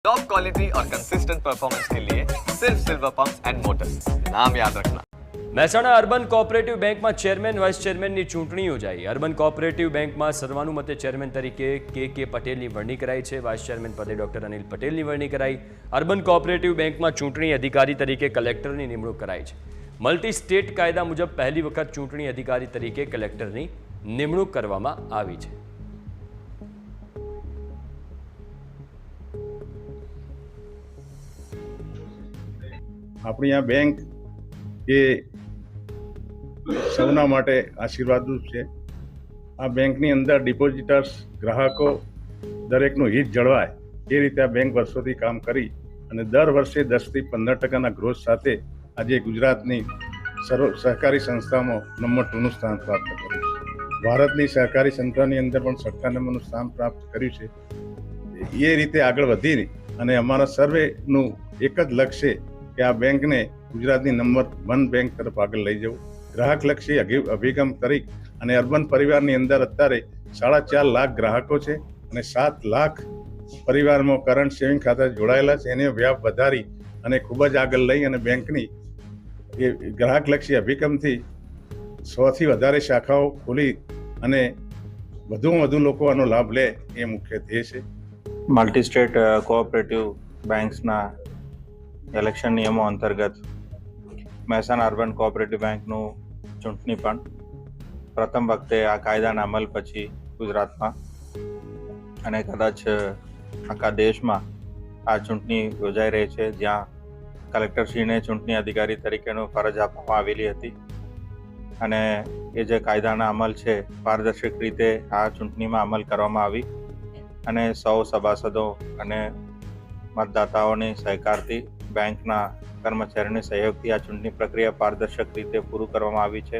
Top quality और consistent performance के लिए सिर्फ सिल्वर पंप्स एंड मोटर्स, नाम याद रखना। મહેસાણા અર્બન કોઓપરેટિવ બેંકમાં ચેરમેન વાઇસ ચેરમેનની ચૂંટણી યોજાઈ। અર્બન કોઓપરેટિવ બેંકમાં સર્વાનુમતે ચેરમેન તરીકે કે પટેલની વરણી કરાઈ છે। વાઇસ ચેરમેન પદે ડોક્ટર અનિલ પટેલની વરણી કરાઈ। અર્બન કોઓપરેટિવ બેંકમાં ચૂંટણી અધિકારી તરીકે કલેક્ટરની નિમણૂક કરાઈ છે। મલ્ટી સ્ટેટ કાયદા મુજબ પહેલી વખત ચૂંટણી અધિકારી તરીકે કલેક્ટરની નિમણૂક કરવામાં આવી છે। આપણી આ બેંક એ સૌના માટે આશીર્વાદરૂપ છે। આ બેંકની અંદર ડિપોઝિટર્સ ગ્રાહકો દરેકનું હિત જળવાય એ રીતે આ બેંક વર્ષોથી કામ કરી અને દર વર્ષે 10 થી 15% ગ્રોથ સાથે આજે ગુજરાતની સહકારી સંસ્થામાં નંબર 2નું સ્થાન પ્રાપ્ત કર્યું છે। ભારતની સહકારી સંસ્થાની અંદર પણ 6 નંબરનું સ્થાન પ્રાપ્ત કર્યું છે। એ રીતે આગળ વધી અને અમારા સર્વેનું એક જ લક્ષ્ય કે આ બેંકને ગુજરાતની નંબર 1 બેંક તરફ આગળ લઈ જવું। ગ્રાહકલક્ષી અભિગમ તરીકે અને અર્બન પરિવારની અંદર અત્યારે 4.5 લાખ ગ્રાહકો છે અને 7 લાખ પરિવારમાં કરંટ સેવિંગ ખાતા જોડાયેલા છે। એને વ્યાપ વધારી અને ખૂબ જ આગળ લઈ અને બેંકની એ ગ્રાહકલક્ષી અભિગમથી 100 થી વધારે શાખાઓ ખોલી અને વધુમાં વધુ લોકો આનો લાભ લે એ મુખ્ય ધ્યેય છે। મલ્ટી સ્ટેટ કોઓપરેટિવ બેંક્સના ઇલેક્શન નિયમો અંતર્ગત મહેસાણા અર્બન કોઓપરેટિવ બેંકનું ચૂંટણી પણ પ્રથમ વખતે આ કાયદાના અમલ પછી ગુજરાતમાં અને કદાચ આખા દેશમાં આ ચૂંટણી યોજાઈ રહી છે, જ્યાં કલેક્ટરશ્રીને ચૂંટણી અધિકારી તરીકેનો ફરજ આપવામાં આવેલી હતી અને એ જે કાયદાના અમલ છે પારદર્શક રીતે આ ચૂંટણીમાં અમલ કરવામાં આવી અને સૌ સભાસદો અને મતદાતાઓની સહકારથી બેંકના કર્મચારીઓની સહયોગથી આ ચૂંટણી પ્રક્રિયા પારદર્શક રીતે પૂરું કરવામાં આવી છે।